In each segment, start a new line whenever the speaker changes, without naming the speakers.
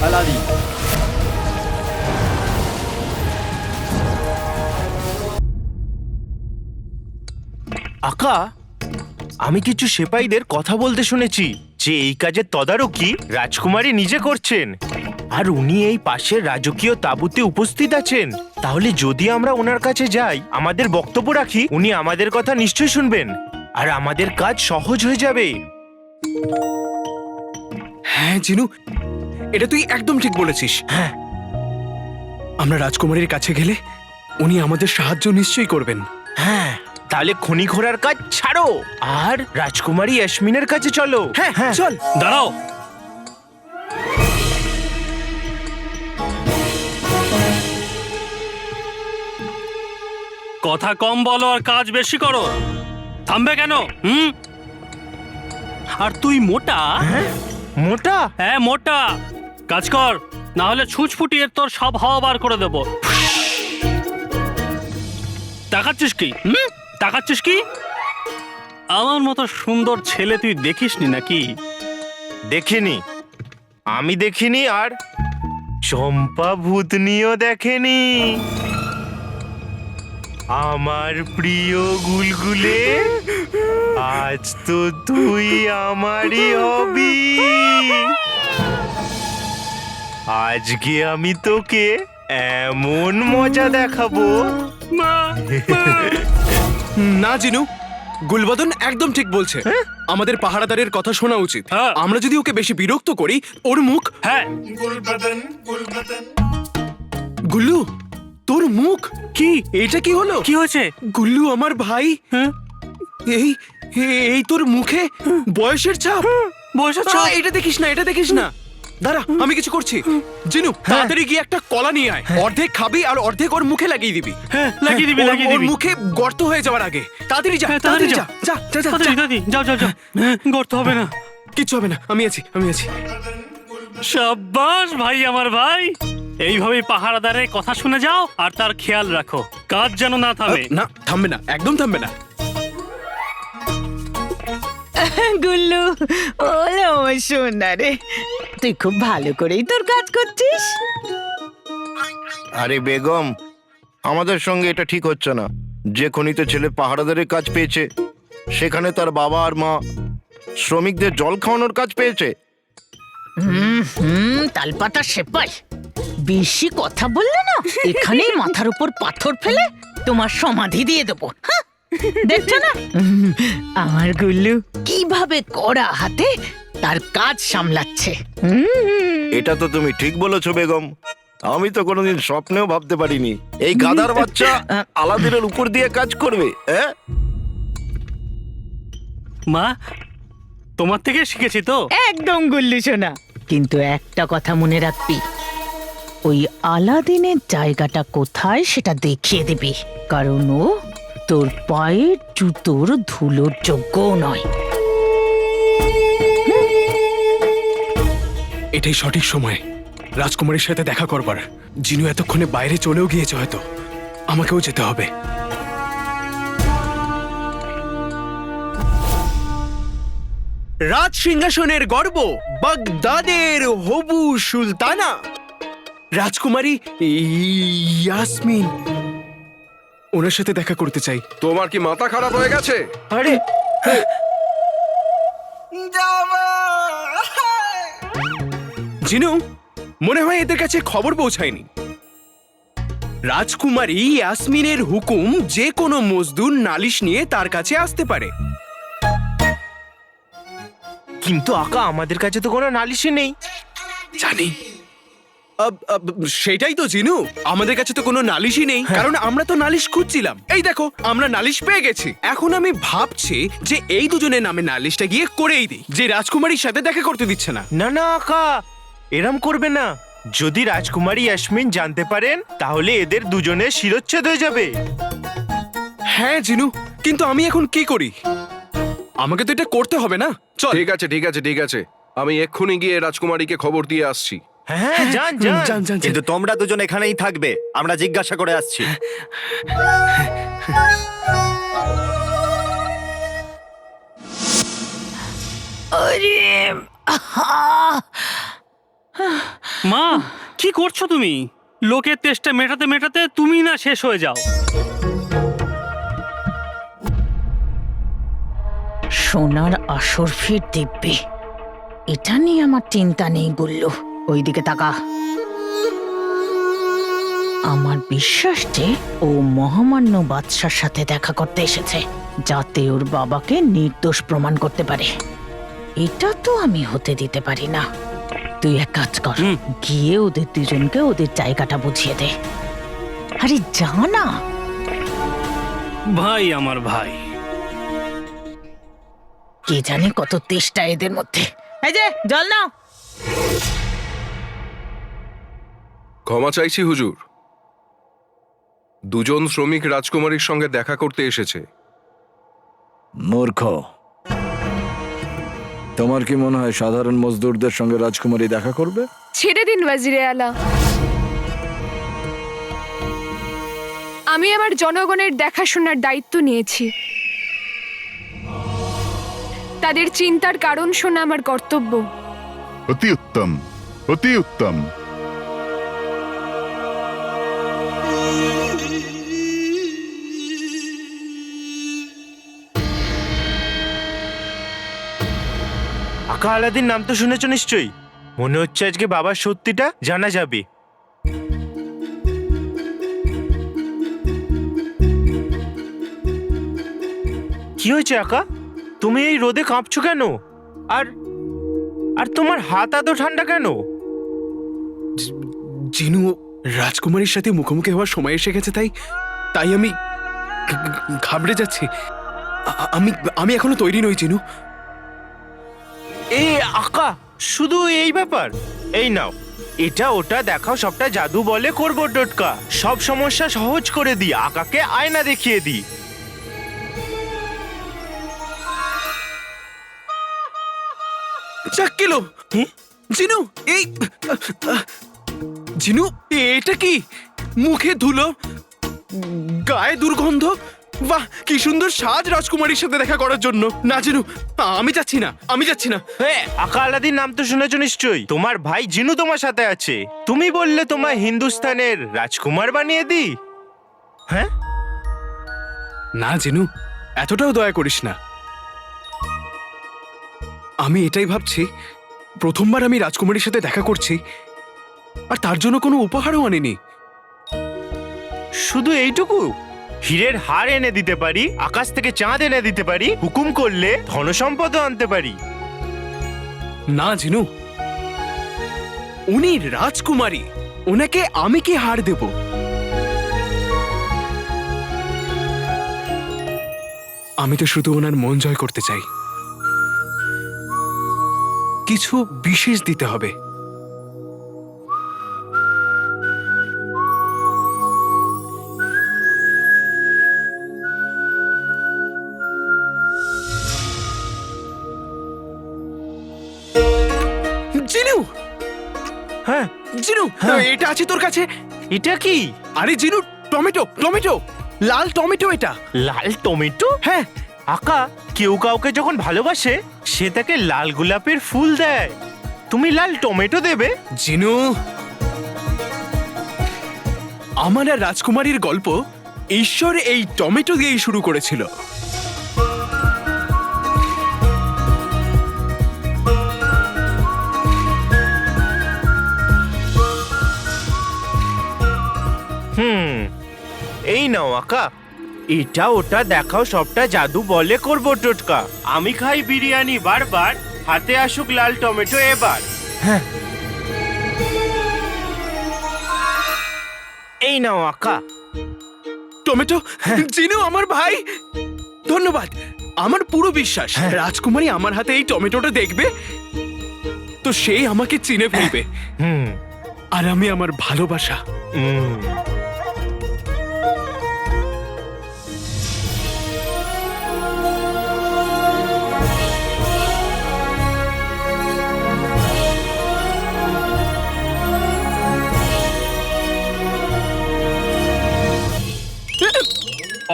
Aladdin.
আকা, আমি কিছু সেপাইদের কথা বলতে শুনেছি যে এই কাজের তদারকি রাজকুমারী নিজে করছেন, আর উনি এই পাশের রাজকীয় তাঁবুতে উপস্থিত আছেন। তাহলে যদি আমরা ওনার কাছে যাই, আমাদের বক্তব্য রাখি, উনি আমাদের কথা নিশ্চয়ই শুনবেন আর আমাদের কাজ সহজ হয়ে যাবে।
হ্যাঁ জিনু, এটা তুই একদম ঠিক বলেছিস।
হ্যাঁ,
আমরা রাজকুমারীর কাছে গেলে উনি আমাদের সাহায্য নিশ্চয়ই করবেন।
হ্যাঁ, তাহলে খনি ঘোরার কাজ ছাড়ো আর রাজকুমারী ইয়াসমিনের কাছে চলো।
হ্যাঁ হ্যাঁ চল।
দাঁড়াও, কথা কম বলো আর কাজ বেশি করো। থামবে কেন? আর তুই মোটা?
মোটা?
হ্যাঁ মোটা। কাজ কর, না হলে ছুঁচ ফুটিয়ে তোর সব হাওয়া বার করে দেবো। তাকাচ্ছিস কি? তাকাচ্ছিস কি? আমার মতো সুন্দর ছেলে তুই দেখিসনি নাকি?
দেখিনি, আমি দেখিনি, আর চম্পা ভূতনিও দেখেনি। আমার প্রিয় গুলগুলে, আজ তো তুই আমারই হবি। আজকে আমি তোকে এমন মজা দেখাবো।
না জিনু, গুলবদন একদম ঠিক বলছে। আমাদের পাহারাদারের কথা শোনা উচিত।
হ্যাঁ।
আমরা যদি ওকে বেশি বিরক্ত করি, ওর মুখ।
হ্যাঁ,
গুল্লু, তোর মুখ কি? এটা কি হলো?
কি হয়েছে?
গুল্লু আমার ভাই।
হ্যাঁ,
এই এই তোর মুখে বয়সের ছাপ।
বয়সের
আ,
ছাপ?
এটা দেখিস না, এটা দেখিস না। দাঁড়া, আমি কিছু করছি। জিনু, তাড়াতাড়ি গিয়ে একটা কলা নিয়ে আয়। অর্ধেক খাবি আর অর্ধেক ওর মুখে লাগিয়ে দিবি।
হ্যাঁ, লাগিয়ে দিবি,
ওর-
লাগিয়ে
ওর
দিবি।
মুখে গর্ত হয়ে যাওয়ার আগে। তাড়াতাড়ি যা,
হ্যাঁ,
তাড়াতাড়ি যা,
তাড়াতাড়ি
যা, যা, যা,
তাড়াতাড়ি,
যা।
তাড়াতাড়ি, যাও যাও যাও। করতে হবে না।
কিচ্ছু হবে না, আমি আছি, আমি আছি।
সাব্বাস ভাই, আমার ভাই। এইভাবেই পাহারাদারের কথা শুনে যাও আর তার খেয়াল রাখো, কাজ যেন না থামে।
না, থামবে না, একদম থামবে না।
গুল্লু, ওলে আমার সোনা রে, তুই খুব ভালো করেই তোর কাজ করছিস।
আরে বেগম, আমাদের সঙ্গে এটা ঠিক হচ্ছে না। যে খনিতে ছেলে পাহারাদারের কাজ পেয়েছে, সেখানে তার বাবা আর মা শ্রমিকদের জল খাওয়ানোর কাজ পেয়েছে।
তালপাতা সেপাই, বেশি কথা বললে না এখানেই মাথার উপর পাথর ফেলে তোমার সমাধি দিয়ে দেবো। হ্যাঁ, দেখছো না আমার গুল্লু কিভাবে কড়া হাতে তার কাজ সামলাচ্ছে।
এটা তো তুমি ঠিক বলেছো বেগম। আমি তো কোনোদিন স্বপ্নেও ভাবতে পারিনি এই গাধার বাচ্চা আলাদিনের উপর দিয়ে কাজ করবে। হ্যাঁ,
মা, তোমার থেকে শিখেছি তো।
একদম গুল্লু সোনা, কিন্তু একটা কথা মনে রাখবি, ওই আলাদিনের জায়গাটা কোথায় সেটা দেখিয়ে দিবি, কারণ ও তোর পায়ের জুতোর ধুলোর যোগ্যও নয়।
এটাই সঠিক সময় রাজকুমারীর সাথে দেখা করবার। জিনু এতক্ষণে বাইরে চলেও গিয়েছে, হয়তো আমাকেও যেতে হবে। রাজ সিংহাসনের গর্ব, বাগদাদের হবু সুলতানা রাজকুমারী ইয়াসমিন। ওনার সাথে দেখা করতে চাই।
তোমার কি মাথা খারাপ হয়ে গেছে?
আরে
জিনু, মনে হয় এদের কাছে খবর পৌঁছায়নি। রাজকুমারী ইয়াসমিনের হুকুম, যে কোনো মজদুর নালিশ নিয়ে তার কাছে আসতে পারে।
কিন্তু আকা, আমাদের কাছে তো কোনো নালিশই নেই।
জানি, সেটাই তো জিনু, আমাদের কাছে তো কোনো নালিশই নেই, কারণ আমরা তো নালিশ খুঁজছিলাম। এই দেখো, আমরা নালিশ পেয়ে গেছি। এখন আমি ভাবছি যে এই দুজনের নামে নালিশটা গিয়ে করেই দিই, যে রাজকুমারীর সাথে দেখা করতে দিচ্ছে না।
না না আকা, এরম করবে না। যদি রাজকুমারী ইয়াসমিন জানতে পারেন, তাহলে এদের দুজনের শিরচ্ছেদ হয়ে যাবে।
হ্যাঁ জিনু, কিন্তু আমি এখন কি করি? আমাকে তো এটা করতে হবে না। চল।
ঠিক আছে, ঠিক আছে, ঠিক আছে, আমি এক্ষুনি গিয়ে রাজকুমারীকে খবর দিয়ে আসছি।
হ্যাঁ, যান যান।
যান, যান,
কিন্তু তোমরা দুজন এখানেই থাকবে, আমরা জিজ্ঞাসা করে আসছি।
আরে আহা!
মা কি করছো তুমি? লোকের তেষ্টা মেটাতে মেটাতে তুমি না শেষ হয়ে যাও।
সোনার আসর ফির দিব্যি, এটা নিয়ে আমার চিন্তা নেই গুল্লু। ওইদিকে তাকা। আমার বিশ্বাস যে ও মহামান্য বাদশার সাথে দেখা করতে এসেছে, যাতে ওর বাবাকে নির্দোষ প্রমাণ করতে পারে। এটা তো আমি হতে দিতে পারি না। তুই এক কাজ কর, গিয়ে ওদের দুজনকে ওদের জায়গাটা বুঝিয়ে দে। আরে যা না।
ভাই আমার ভাই।
কে জানে কত তেষ্টা এদের মধ্যে। এই যে জল নাও।
ক্ষমা চাইছি হুজুর, দুজন শ্রমিক রাজকুমারীর সঙ্গে দেখা করতে এসেছে।
মূর্খ, তোমার কি মনে হয় সাধারণ মজদুরদের সঙ্গে রাজকুমারী দেখা করবে?
ছেড়ে দিন ওয়াজিরে আলা। আমি আমার জনগণের দেখাশোনার দায়িত্ব নিয়েছি। তাদের চিন্তার কারণ শোনা আমার কর্তব্য।
অতি উত্তম, অতি উত্তম।
আকা আলাদিন নাম তো শুনেছ নিশ্চয়ই। মনে হচ্ছে আজকে বাবার সত্যিটা জানা যাবে। কি হয়েছে আকা? তুমি এই রোদে কাঁপছো কেন? আর আর তোমার হাত এত ঠান্ডা কেন?
জিনু রাজকুমারীর সাথে মুখোমুখি হওয়ার সময় এসে গেছে, তাই তাই আমি ঘাবড়ে যাচ্ছি। আমি আমি এখনো তৈরি নই জিনু।
এ আকা, শুধু এই ব্যাপার? এই নাও, এটা ওটা দেখাও, সবটা জাদু বলে করবো টোটকা। সব সমস্যা সহজ করে দিই, আকাকে আয়না দেখিয়ে দিই।
যাক গেল। জিনু, এই জিনু, এটা কি? মুখে ধুলো, গায়ে দুর্গন্ধ। বাহ, কি সুন্দর সাজ রাজকুমারীর সাথে দেখা করার জন্য। না জিনু, আমি যাচ্ছি না, আমি যাচ্ছি না।
হ্যাঁ, আকা আলাদিন নাম তো শুনেছ নিশ্চয়ই। তোমার ভাই জিনু তোমার সাথে আছে। তুমি বললে তোমায় হিন্দুস্তানের রাজকুমার বানিয়ে দিই। হ্যাঁ
না জিনু, এতটাও দয়া করিস না। আমি এটাই ভাবছি, প্রথমবার আমি রাজকুমারীর সাথে দেখা করছি, আর তার জন্য কোনো উপহারও আনিনি।
শুধু এইটুকু? হীরের হার এনে দিতে পারি, আকাশ থেকে চাঁদ এনে দিতে পারি, হুকুম করলে ধনসম্পদও আনতে পারি।
না জিনু, উনি রাজকুমারী, ওনাকে আমি কি হার দেব? আমি তো শুধু ওনার মন জয় করতে চাই। কিছু বিশেষ দিতে হবে। জিনু,
হ্যাঁ
জিনু, এটা আছে তোর কাছে?
এটা কি?
আরে জিনু, টমেটো, টমেটো, লাল টমেটো এটা।
লাল টমেটো?
হ্যাঁ।
আকা, কেউ কাউকে যখন ভালোবাসে সে তাকে লাল গোলাপের ফুল দেয়, তুমি লাল টমেটো দেবে?
জিনু, আমার আর রাজকুমারীর গল্প ঈশ্বর এই টমেটো দিয়েই শুরু করেছিল।
এই নাও আকা, এটা ওটা দেখাও, সবটা জাদু বলে করবো টোটকা। আমি খাই বিরিয়ানি বারবার, হাতে আসুক লাল টমেটো এবার। হ্যাঁ, এই নাও আকা।
টমেটো। জিনু আমার ভাই, ধন্যবাদ। আমার পুরো বিশ্বাস রাজকুমারী আমার হাতে এই টমেটোটা দেখবে তো সেই আমাকে চিনে ফেলবে, আর আমি আমার ভালোবাসা।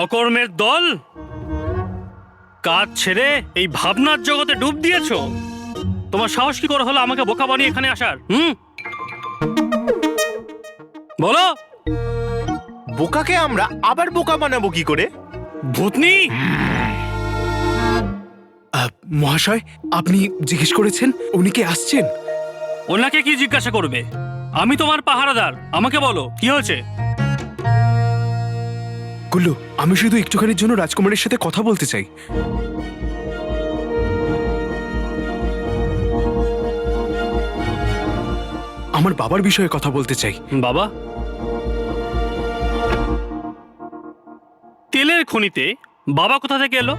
অকর্মের দল, কাজ ছেড়ে এই ভাবনার জগতে ডুব দিয়েছো। তোমার সাহস কি করে হলো আমাকে বোকা বানিয়ে এখানে আসার? বলো।
বোকাকে আমরা আবার বোকা বানাবো কি করে?
ভূতনি,
মহাশয়, আপনি জিজ্ঞেস করেছেন উনি কি আসছেন?
ওনাকে কি জিজ্ঞাসা করবে? আমি তোমার পাহারাদার, আমাকে বলো কি হয়েছে।
গুল্লু, আমি শুধু একটুখানির জন্য রাজকুমারীর সাথে কথা বলতে চাই। আমার বাবার বিষয়ে কথা বলতে চাই।
বাবা, তেলের খনিতে বাবা কোথা থেকে এলো?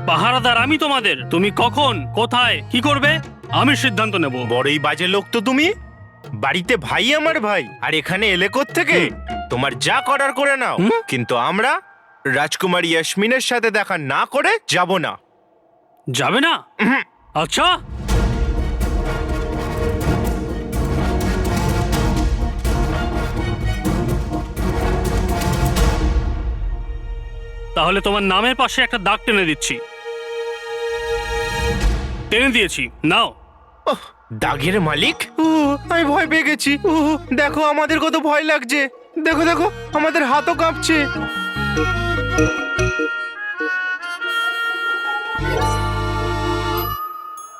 পাহারাদার আমি তোমাদের। তুমি কখন, কোথায়, কি করবে আমি সিদ্ধান্ত নেব।
বড়ই বাজে লোক তো তুমি। বাড়িতে ভাই আমার ভাই, আর এখানে এলে থেকে তোমার যা করার করে নাও, কিন্তু আমরা রাজকুমারী ইয়াসমিনের সাথে দেখা না করে যাব না।
যাবে না? আচ্ছা, তাহলে তোমার নামের পাশে একটা দাগ টেনে দিচ্ছি। টেনে দিয়েছি, নাও।
ওহ, দাগের মালিক? আমি ভয় পেয়ে গেছি। দেখো আমাদের কত ভয় লাগছে। দেখো দেখো, আমাদের হাতও কাঁপছে।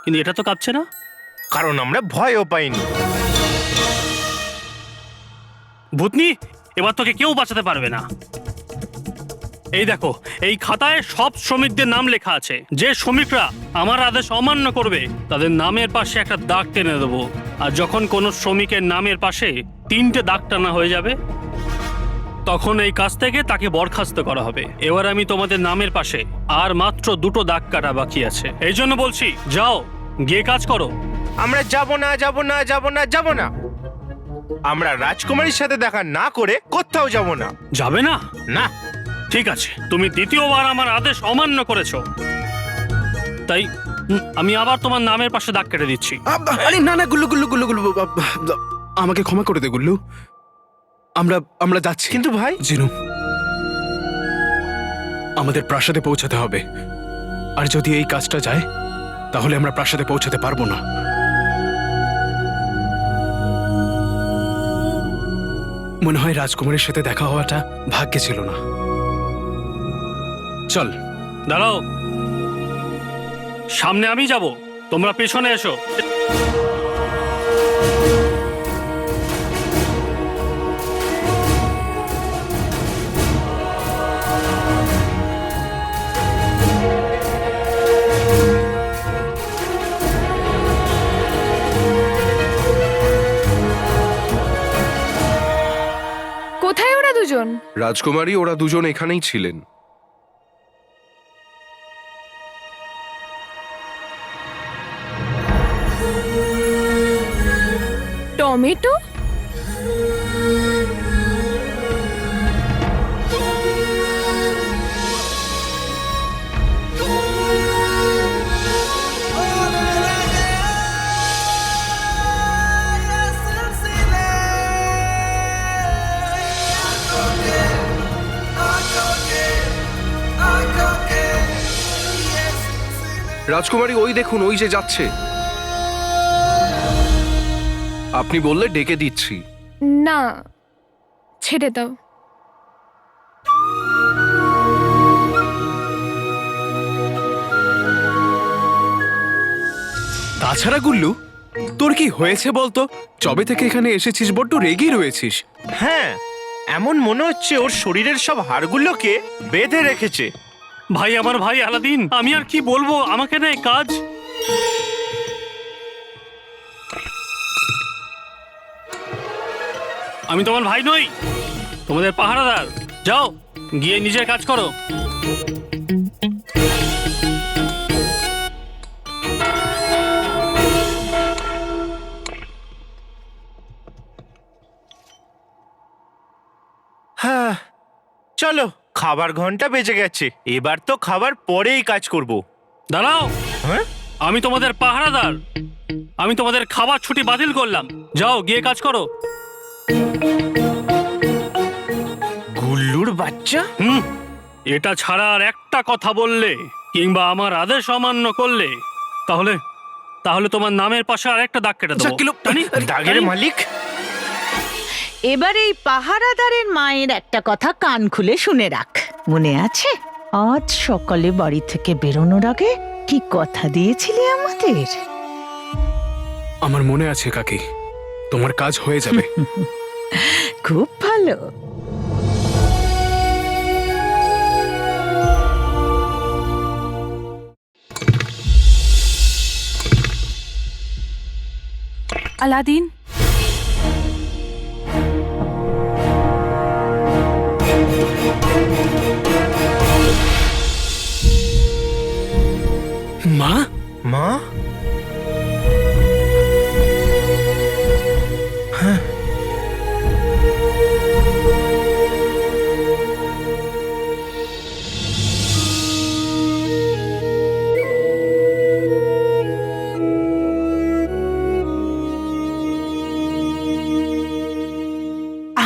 কিন্তু এটা তো কাঁপছে না।
কারণ আমরা ভয়ও পাইনি।
ভূতনি, এবার তোকে কেউ বাঁচাতে পারবে না। এই দেখো, এই খাতায় সব শ্রমিকদের নাম লেখা আছে। যে শ্রমিকরা আমার আদেশ অমান্য করবে তাদের নামের পাশে একটা দাগ টেনে দেবো। আর যখন কোনো শ্রমিকের নামের পাশে 3টে দাগ টানা হয়ে যাবে, তখন এই কাজ থেকে তাকে বরখাস্ত করা হবে। এবার আমি তোমাদের নামের পাশে আর মাত্র 2টো দাগ কাটা বাকি আছে। এই জন্য বলছি, যাও গিয়ে কাজ করো।
আমরা যাব না, যাব না, যাব না, যাব না। আমরা রাজকুমারীর সাথে দেখা না করে কোথাও যাব না।
যাবে না?
না।
ঠিক আছে, তুমি দ্বিতীয়বার আমার আদেশ অমান্য করেছো, তাই আমি আবার তোমার নামের পাশে দাগ কেটে দিচ্ছি।
আরে না না, গুল্লু গুল্লু গুল্লু গুল্লু, আমাকে ক্ষমা করে দে গুল্লু। আমরা যাচ্ছি।
কিন্তু ভাই,
জিনু, আমাদের প্রাসাদে পৌঁছাতে হবে। আর যদি এই কাজটা যায় তাহলে আমরা প্রাসাদে পৌঁছাতে পারবো না। মনে হয় রাজকুমারীর সাথে দেখা হওয়াটা ভাগ্যে ছিল না। চল।
দাঁড়াও, সামনে আমি যাব, তোমরা পেছনে এসো।
কোথায় ওরা দুজন?
রাজকুমারী, ওরা দুজন এখানেই ছিলেন।
টমেটো?
রাজকুমারী, ওই দেখুন, ওই যে যাচ্ছে। আপনি বললে ডেকে দিচ্ছি।
না, ছেড়ে দাও।
তাছাড়া গুল্লু, তোর কি হয়েছে বলতো? যবে থেকে এখানে এসেছিস বড্ড রেগেই রয়েছিস।
হ্যাঁ, এমন মনে হচ্ছে ওর শরীরের সব হাড়গুলোকে বেঁধে রেখেছে।
ভাই, আমার ভাই আলাদিন, আমি আর কি বলবো, আমাকে না এই কাজ। আমি তোমার ভাই নই, তোমাদের পাহারাদার। যাও গিয়ে নিজের কাজ করো।
হ্যাঁ, চলো, খাবার ঘন্টা বেজে গেছে। এবার তো খাবার পরেই কাজ করব।
দাঁড়াও,
হ্যাঁ,
আমি তোমাদের পাহারাদার, আমি তোমাদের খাবার ছুটি বাতিল করলাম। যাও গিয়ে কাজ করো।
গুল্লুর বাচ্চা।
এটা ছাড়া আর একটা কথা বললে কিংবা আমার আদেশ অমান্য করলে তাহলে তাহলে তোমার নামের পাশে আর একটা দাগ কেটে দেবো।
দাগের মালিক?
এবার এই পাহারাদারের মায়ের একটা কথা কান খুলে শুনে রাখ। মনে আছে আজ সকালে বাড়ি থেকে বেরোনোর আগে কি কথা দিয়েছিলে আমাদের?
আমার মনে আছে কাকি, তোমার কাজ হয়ে যাবে।
খুব ভালো।
আলাদিন,
মা,
মা,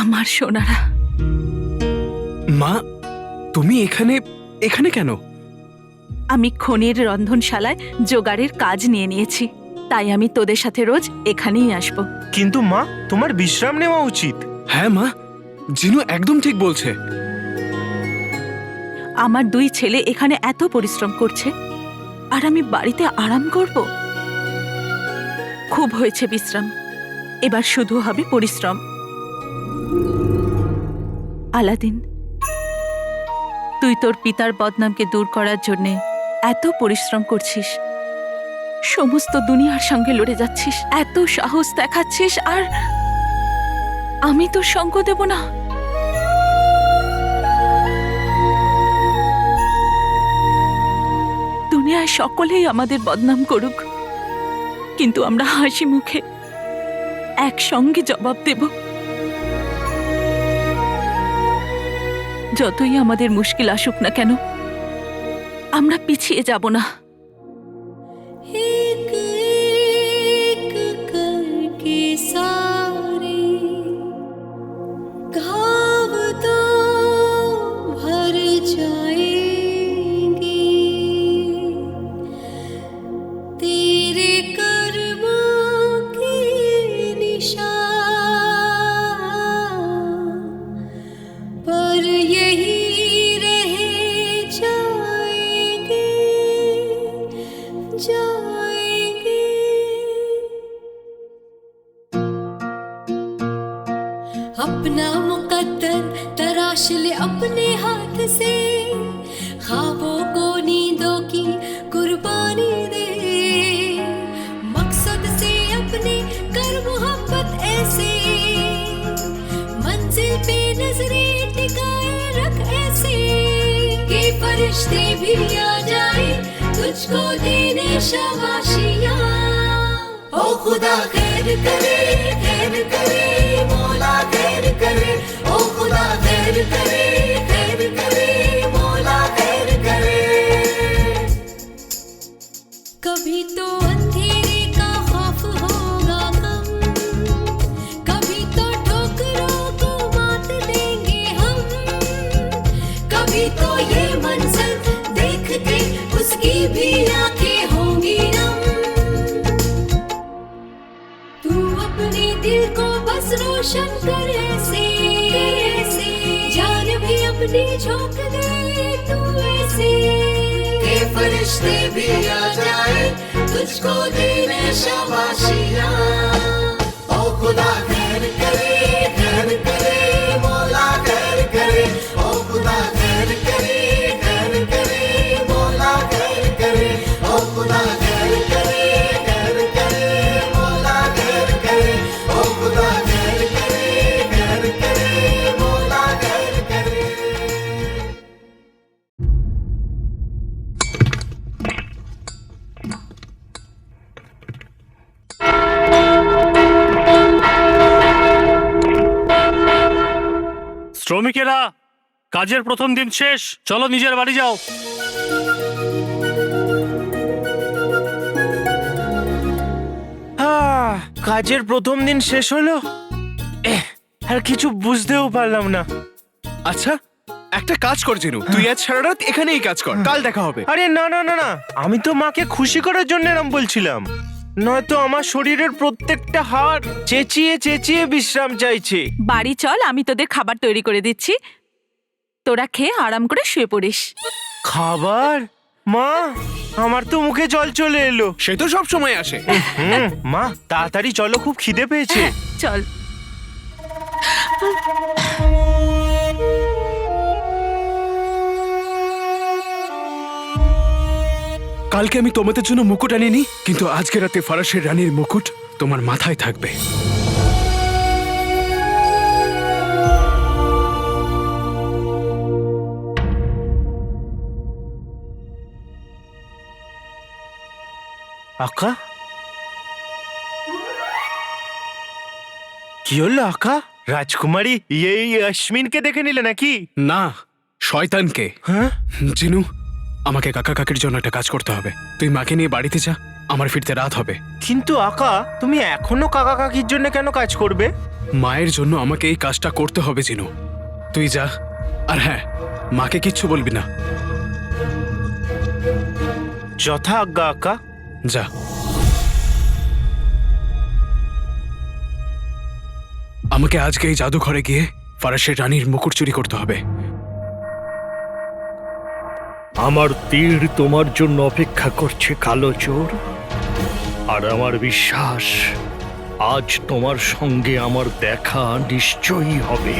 আমার সোনারা,
মা তুমি এখানে এখানে কেন?
আমি খনির রন্ধনশালায় জোগাড়ের কাজ নিয়ে নিয়েছি, তাই আমি তোদের সাথে রোজ এখানেই আসব।
কিন্তু মা, তোমার বিশ্রাম নেওয়া উচিত।
হ্যাঁ মা, জিনু একদম ঠিক বলছে।
আমার দুই ছেলে এখানে এত পরিশ্রম করছে, আর আমি বাড়িতে আরাম করব? খুব হয়েছে বিশ্রাম, এবার শুধু হবে পরিশ্রম। আলাদিন, তুই তোর পিতার বদনামকে দূর করার জন্যে এত পরিশ্রম করছিস, সমস্ত দুনিয়ার সঙ্গে লড়ে যাচ্ছিস, এত সাহস দেখাচ্ছিস, আর আমি তোর সঙ্গ দেব না? দুনিয়ায় সকলেই আমাদের বদনাম করুক, কিন্তু আমরা হাসি মুখে একসঙ্গে জবাব দেব। যতই আমাদের মুশকিল আসুক না কেন, আমরা পিছিয়ে যাব না।
अपना मुकद्दर तराश ले अपने हाथ से, ख्वाबों को नींदों की कुर्बानी दे, मकसद से अपने कर मोहब्बत ऐसे, मंजिल पे नजरें टिकाए रख ऐसे, कि फरिश्ते भी आ जाए तुझको देने शाबाशियां। ओ खुदा खैर करे, खैर करे, मौला खैर करे, ओ खुदा खैर करे, खैर करे, मौला खैर करे। कभी तो अंधेरे का खौफ होगा कम, कभी तो ठोकरों को मात देंगे हम, कभी तो ये मंजर देख के उसकी भी आंखें होंगी नम। तू अपने दिल को बस रोशन कर ऐसे, जान भी अपनी झोंक दे तू ऐसे, के फरिश्ते भी आ जाए तुझको देने शाबाशियां। ओ खुदा खैर करे, खैर करे, मौला खैर करे, ओ खुदा खैर करे, खैर करे, मौला खैर करे, ओ खुदा खैर करे, खैर करे, मौला खैर करे, ओ खुदा खैर करे, खैर करे, मौला खैर करे।
শ্রমিকেরা, কাজের প্রথম দিন শেষ, চলো নিজের বাড়ি যাও।
কাজের প্রথম দিন শেষ হলো, আর কিছু বুঝতেও পারলাম না।
আচ্ছা, একটা কাজ কর জিনু, তুই আজ সারা রাত এখানেই কাজ কর, কাল দেখা হবে।
আরে না না না না, আমি তো মাকে খুশি করার জন্য এরম বলছিলাম। নয়তো আমার শরীরের প্রত্যেকটা হাড় চেঁচিয়ে চেঁচিয়ে বিশ্রাম চাইছে।
বাড়ি চল, আমি তোদের খাবার তৈরি করে দিচ্ছি, তোরা খেয়ে আরাম করে শুয়ে পড়িস।
খাবার? মা, আমার তো মুখে জল চলে এলো।
সে তো সব সময় আসে।
মা তাড়াতাড়ি চলো, খুব খিদে পেয়েছে।
চল।
কালকে আমি তোমাদের জন্য মুকুট আনিনি, কিন্তু আজকে রাতে ফরাসের রানীর মুকুট তোমার মাথায় থাকবে।
আকা, কি হলো আকা? রাজকুমারী এই অশ্বিনকে দেখে নিলে নাকি?
না, শয়তানকে।
হ্যাঁ?
জিনু, আমাকে কাকা কাকির জন্য একটা কাজ করতে হবে। তুই মাকে নিয়ে বাড়িতে যা, আমার ফিরতে রাত হবে।
কিন্তু আকা, তুমি এখনো কাকা কাকির জন্য কেন কাজ করবে?
মায়ের জন্য আমাকে এই কাজটা করতে হবে জিনু। তুই যা, আর হ্যাঁ, মাকে কিচ্ছু বলবি না।
যথা আজ্ঞা আকা।
যা। আমাকে আজকে এই জাদুঘরে গিয়ে ফরাসের রানীর মুকুট চুরি করতে হবে।
আমার তীর তোমার জন্য অপেক্ষা করছে কালো চোর, আর আমার বিশ্বাস আজ তোমার সঙ্গে আমার দেখা নিশ্চয়ই হবে।